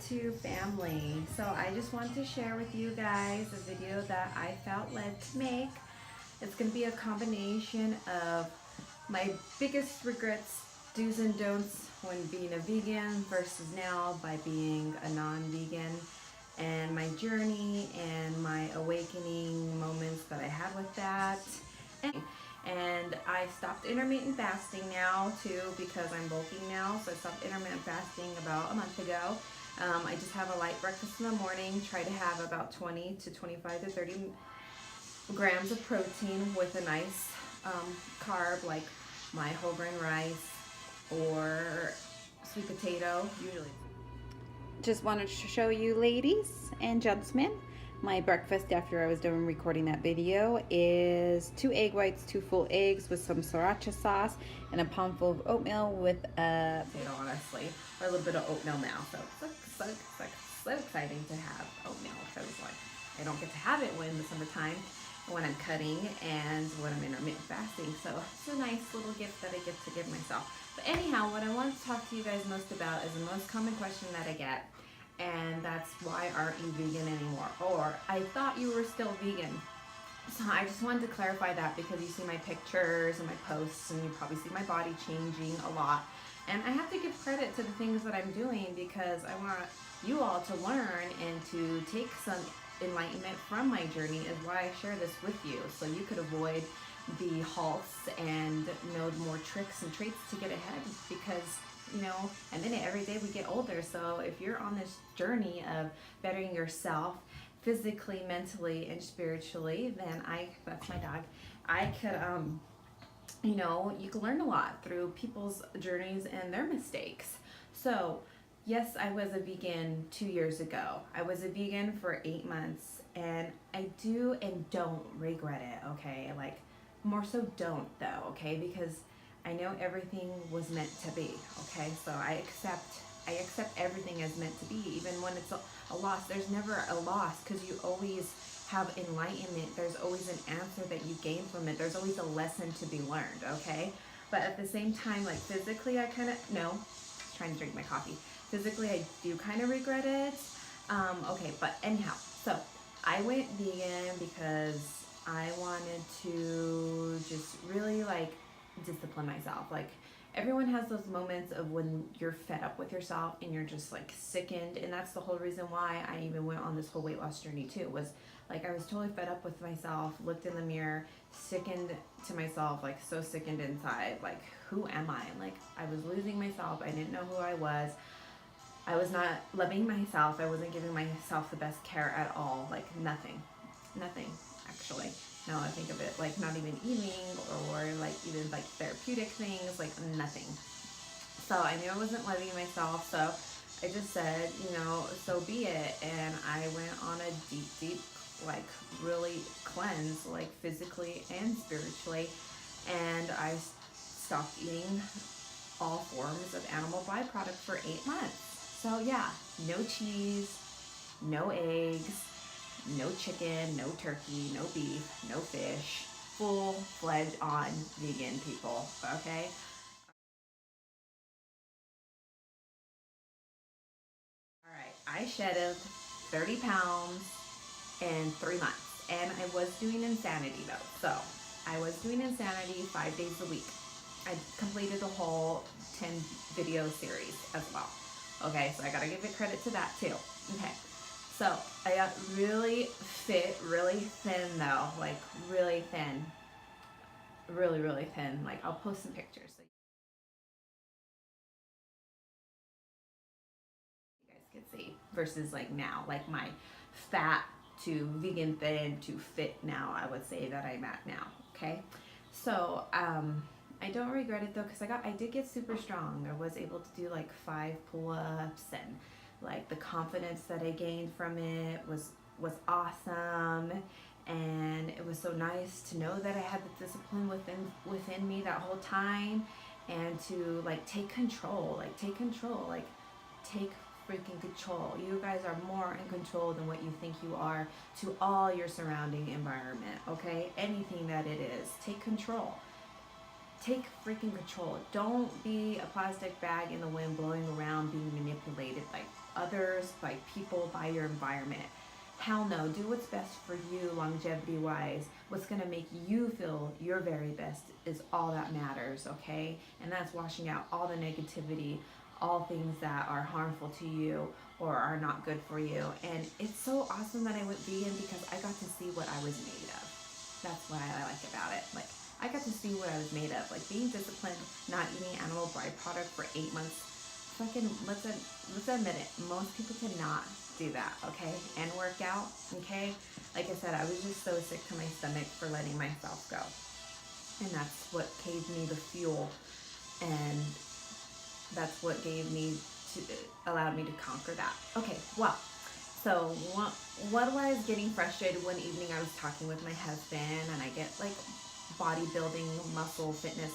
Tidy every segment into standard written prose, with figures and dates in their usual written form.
YouTube family. So I just want to share with you guys a video that I felt led to make. It's going to be a combination of my biggest regrets, do's and don'ts when being a vegan versus now by being a non-vegan, and my journey and my awakening moments that I had with that. And I stopped intermittent fasting now too because I'm bulking now. So I stopped intermittent fasting about a month ago. I just have a light breakfast in the morning. Try to have about 20 to 25 to 30 grams of protein with a nice carb like my whole grain rice or sweet potato. Usually. Just wanted to show you, ladies and gentlemen, my breakfast after I was done recording that video is 2 egg whites, 2 full eggs with some sriracha sauce, and a palm full of oatmeal with a potato, honestly, or a little bit of oatmeal now. So so exciting to have oatmeal because like I don't get to have it when the summertime, when I'm cutting and when I'm intermittent fasting. So it's a nice little gift that I get to give myself. But anyhow, what I want to talk to you guys most about is the most common question that I get. And that's, why aren't you vegan anymore? Or, I thought you were still vegan. So I just wanted to clarify that because you see my pictures and my posts and you probably see my body changing a lot. And I have to give credit to the things that I'm doing because I want you all to learn and to take some enlightenment from my journey, is why I share this with you, so you could avoid the halts and know more tricks and traits to get ahead. Because you know, and then every day we get older. So if you're on this journey of bettering yourself physically, mentally, and spiritually, then that's my dog, I could, you know, you can learn a lot through people's journeys and their mistakes. So yes, I was a vegan 2 years ago. I was a vegan for 8 months, and I do and don't regret it, okay? Like, more so don't though, okay? Because I know everything was meant to be, okay? So I accept everything as meant to be, even when it's a loss. There's never a loss because you always have enlightenment. There's always an answer that you gain from it. There's always a lesson to be learned, okay? But at the same time, like physically, I kind of, no, trying to drink my coffee. Physically, I do kind of regret it. Okay, but anyhow, so I went vegan because I wanted to just really like discipline myself. Like, everyone has those moments of when you're fed up with yourself and you're just like sickened, and that's the whole reason why I even went on this whole weight loss journey too. Was like I was totally fed up with myself, looked in the mirror, sickened to myself, like so sickened inside, like who am I? Like I was losing myself. I didn't know who I was. I was not loving myself. I wasn't giving myself the best care at all. Like nothing actually. Now I think of it, like not even eating or like even like therapeutic things, like nothing. So I knew I wasn't loving myself. So I just said, you know, so be it. And I went on a deep, like really cleanse, like physically and spiritually. And I stopped eating all forms of animal byproduct for 8 months. So yeah, no cheese, no eggs, no chicken, no turkey, no beef, no fish, full-fledged on vegan people, okay? All right, I shedded 30 pounds in 3 months, and I was doing Insanity though. So I was doing Insanity 5 days a week. I completed the whole 10 video series as well. Okay, so I gotta give it credit to that too. Okay, so I got really fit, really thin though, like really thin, really thin. Like I'll post some pictures so you guys can see. Versus like now, like my fat to vegan thin to fit now, I would say that I'm at now. Okay, so I don't regret it though, because I did get super strong. I was able to do like 5 pull-ups, and like the confidence that I gained from it was awesome. And it was so nice to know that I had the discipline within me that whole time, and to like take control, like take freaking control. You guys are more in control than what you think you are to all your surrounding environment, okay? Anything that it is, take control. Take freaking control. Don't be a plastic bag in the wind blowing around being manipulated by others, by people, by your environment. Hell no, do what's best for you longevity wise. What's gonna make you feel your very best is all that matters, okay? And that's washing out all the negativity, all things that are harmful to you or are not good for you. And it's so awesome that I went vegan because I got to see what I was made of. That's what I like about it. Like, I got to see what I was made of. Like, being disciplined, not eating animal byproduct for 8 months. Fucking, let's admit it. Most people cannot do that, okay? And work out, okay? Like I said, I was just so sick to my stomach for letting myself go. And that's what gave me the fuel, and that's what allowed me to conquer that. Okay, well, so what I was getting frustrated one evening, I was talking with my husband, and I get like bodybuilding, muscle, fitness,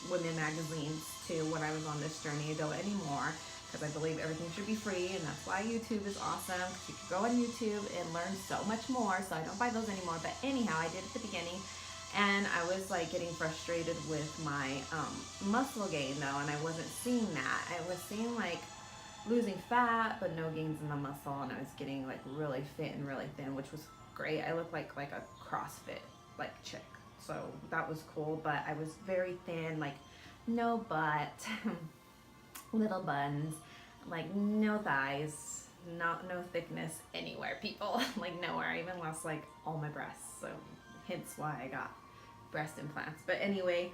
women magazines too when I was on this journey. I don't anymore because I believe everything should be free, and that's why YouTube is awesome, because you can go on YouTube and learn so much more. So I don't buy those anymore, but anyhow, I did at the beginning, and I was like getting frustrated with my muscle gain though, and I wasn't seeing that. I was seeing like losing fat but no gains in the muscle, and I was getting like really fit and really thin, which was great. I looked like a CrossFit like chick, so that was cool. But I was very thin, like no butt, little buns, like no thighs, no thickness anywhere, people. Like nowhere. I even lost like all my breasts, so hence why I got breast implants. But anyway,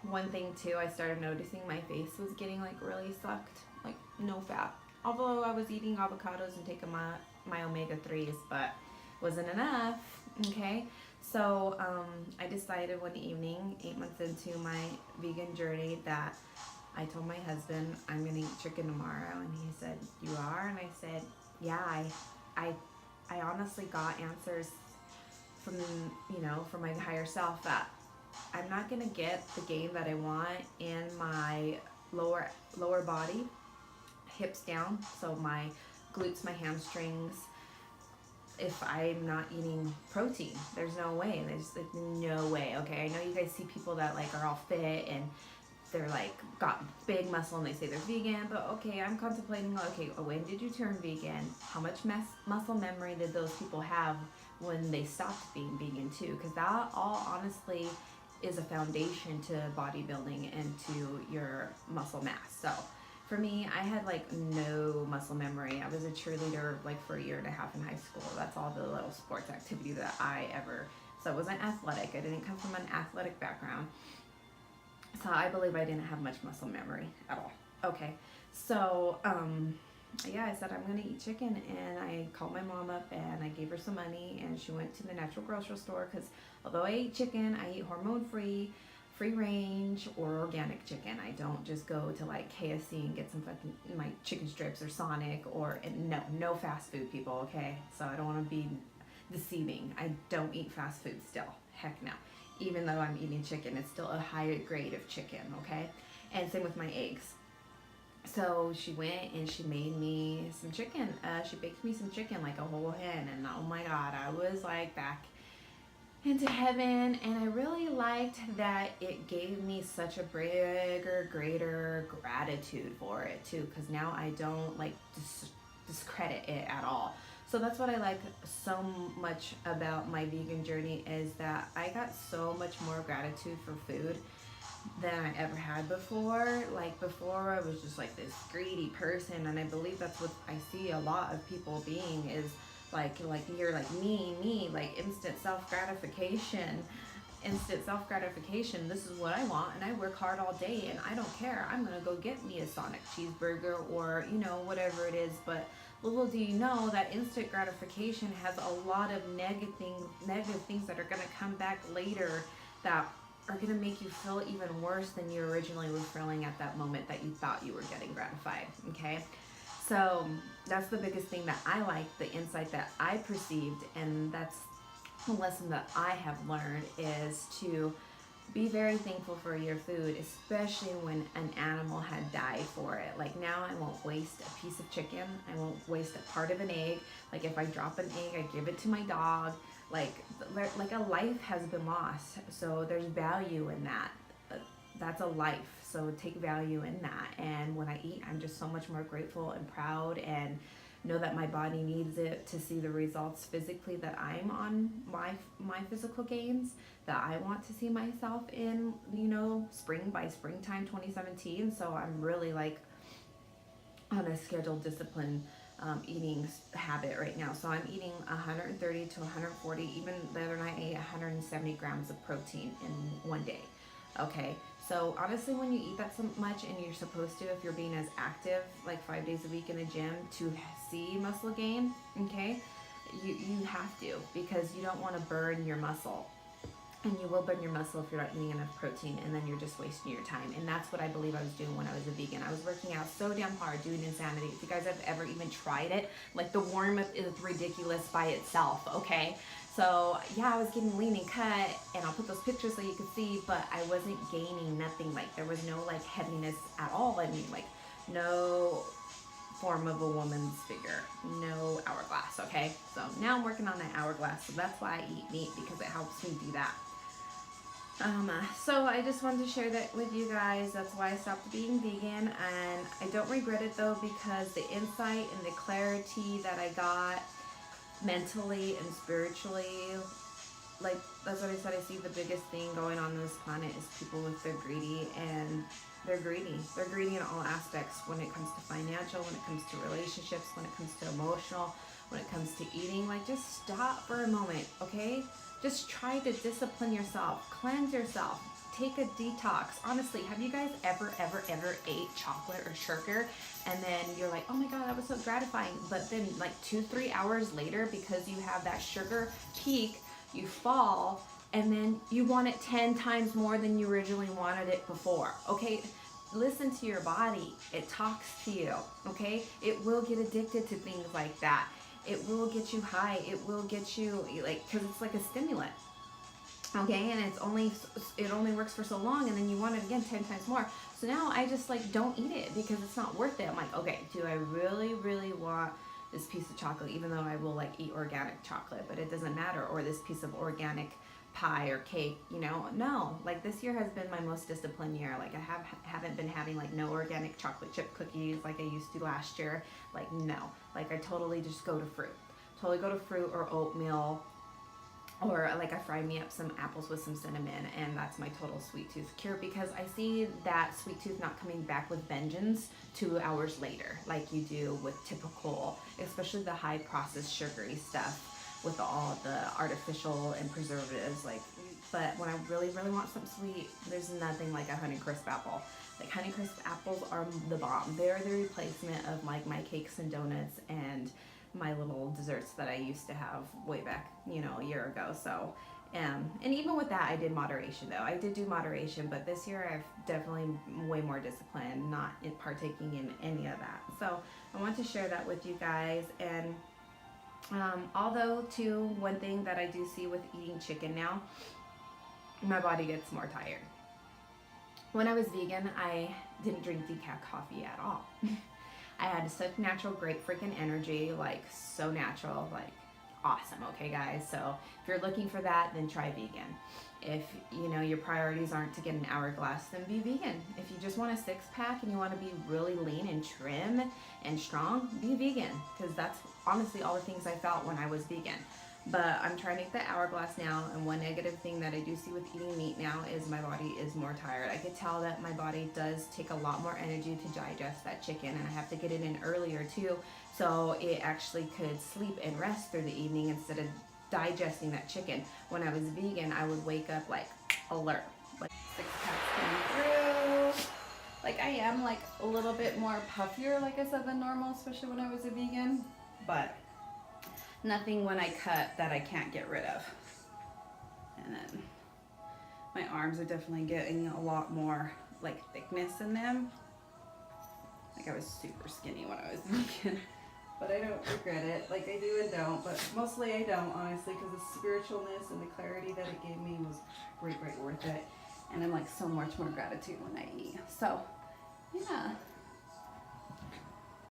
one thing too, I started noticing my face was getting like really sucked, like no fat. Although I was eating avocados and taking my omega-3s, but wasn't enough, okay? So I decided one evening, 8 months into my vegan journey, that I told my husband I'm gonna eat chicken tomorrow, and he said, "You are?" And I said, "Yeah, I honestly got answers from, from my higher self that I'm not gonna get the gain that I want in my lower body, hips down, so my glutes, my hamstrings, if I'm not eating protein. There's no way. There's like no way. Okay, I know you guys see people that like are all fit and they're like got big muscle and they say they're vegan, but okay, I'm contemplating, okay, when did you turn vegan? How much muscle memory did those people have when they stopped being vegan too? Because that all honestly is a foundation to bodybuilding and to your muscle mass. So for me, I had like no muscle memory. I was a cheerleader like for a year and a half in high school. That's all the little sports activity that so I wasn't athletic. I didn't come from an athletic background. So I believe I didn't have much muscle memory at all. Okay, so yeah, I said I'm gonna eat chicken, and I called my mom up and I gave her some money, and she went to the natural grocery store, because although I eat chicken, I eat hormone-free, free range, or organic chicken. I don't just go to like KFC and get some fucking my chicken strips or Sonic no fast food, people. Okay, so I don't want to be deceiving. I don't eat fast food still. Heck no. Even though I'm eating chicken, it's still a higher grade of chicken, okay? And same with my eggs. So she went and she made me some chicken. She baked me some chicken, like a whole hen, and oh my God, I was like back into heaven. And I really liked that it gave me such a bigger, greater gratitude for it too, because now I don't like discredit it at all. So that's what I like so much about my vegan journey, is that I got so much more gratitude for food than I ever had before. Like before, I was just like this greedy person, and I believe that's what I see a lot of people being, is like you're like me, like instant self-gratification. This is what I want, and I work hard all day, and I don't care. I'm gonna go get me a Sonic cheeseburger, or whatever it is. But little do you know that instant gratification has a lot of negative things that are gonna come back later, that are gonna make you feel even worse than you originally were feeling at that moment that you thought you were getting gratified. Okay, so that's the biggest thing that I like, the insight that I perceived, and that's the lesson that I have learned, is to be very thankful for your food, especially when an animal had died for it. Like now, I won't waste a piece of chicken. I won't waste a part of an egg. Like if I drop an egg, I give it to my dog. Like a life has been lost, so there's value in that. That's a life. So take value in that. And when I eat, I'm just so much more grateful and proud, and know that my body needs it to see the results physically that I'm on my physical gains that I want to see myself in, you know, by springtime 2017. So I'm really like on a scheduled discipline eating habit right now. So I'm eating 130 to 140. Even the other night I ate 170 grams of protein in one day. Okay, so honestly, when you eat that so much, and you're supposed to, if you're being as active like 5 days a week in a gym to see muscle gain, okay, you have to, because you don't want to burn your muscle. And you will burn your muscle if you're not eating enough protein, and then you're just wasting your time. And that's what I believe I was doing when I was a vegan. I was working out so damn hard, doing insanity. If you guys have ever even tried it, like the warm-up is ridiculous by itself, okay? So yeah, I was getting lean and cut, and I'll put those pictures so you can see, but I wasn't gaining nothing. Like there was no like heaviness at all in me, like no form of a woman's figure, no hourglass, okay? So now I'm working on that hourglass, so that's why I eat meat, because it helps me do that. So I just wanted to share that with you guys. That's why I stopped being vegan, and I don't regret it though, because the insight and the clarity that I got mentally and spiritually, like that's what I said, I see the biggest thing going on this planet is people with they're greedy, and they're greedy in all aspects, when it comes to financial, when it comes to relationships, when it comes to emotional, when it comes to eating. Like just stop for a moment, okay? Just try to discipline yourself, cleanse yourself, take a detox. Honestly, have you guys ever ate chocolate or sugar, and then you're like, oh my God, that was so gratifying, but then like 2-3 hours later, because you have that sugar peak, you fall, and then you want it 10 times more than you originally wanted it before, okay? Listen to your body. It talks to you, okay? It will get addicted to things like that. It will get you high. It will get you, like, because it's like a stimulant, okay? And it only works for so long, and then you want it again 10 times more. So now I just like don't eat it, because it's not worth it. I'm like, okay, do I really want this piece of chocolate, even though I will like eat organic chocolate, but it doesn't matter, or this piece of organic pie or cake, you know? No, like this year has been my most disciplined year. Like I haven't been having like no organic chocolate chip cookies like I used to last year. Like no, like I totally just go to fruit. Totally go to fruit or oatmeal, or like I fry me up some apples with some cinnamon, and that's my total sweet tooth cure, because I see that sweet tooth not coming back with vengeance 2 hours later like you do with typical, especially the high processed sugary stuff with all the artificial and preservatives. Like, but when I really want something sweet, there's nothing like a Honeycrisp apple. Like Honeycrisp apples are the bomb. They're the replacement of like my cakes and donuts and my little desserts that I used to have way back, you know, a year ago. So, and even with that, I did moderation though. I did do moderation, but this year I've definitely way more disciplined, not partaking in any of that. So I want to share that with you guys. And although too, one thing that I do see with eating chicken now, my body gets more tired. When I was vegan, I didn't drink decaf coffee at all. I had such natural, great freaking energy, like so natural, like awesome. Okay guys, so if you're looking for that, then try vegan. If you know your priorities aren't to get an hourglass, then be vegan. If you just want a 6-pack and you want to be really lean and trim and strong, be vegan, because that's honestly all the things I felt when I was vegan. But I'm trying to get the hourglass now, and one negative thing that I do see with eating meat now is my body is more tired. I could tell that my body does take a lot more energy to digest that chicken, and I have to get it in earlier too, so it actually could sleep and rest through the evening instead of digesting that chicken. When I was vegan, I would wake up like alert, like 6 packs coming through. Like I am like a little bit more puffier, like I said, than normal, especially when I was a vegan, but nothing when I cut that I can't get rid of. And then my arms are definitely getting a lot more like thickness in them. Like I was super skinny when I was vegan, but I don't regret it. Like I do and don't, but mostly I don't, honestly, because the spiritualness and the clarity that it gave me was great worth it. And I'm like so much more gratitude when I eat. So yeah.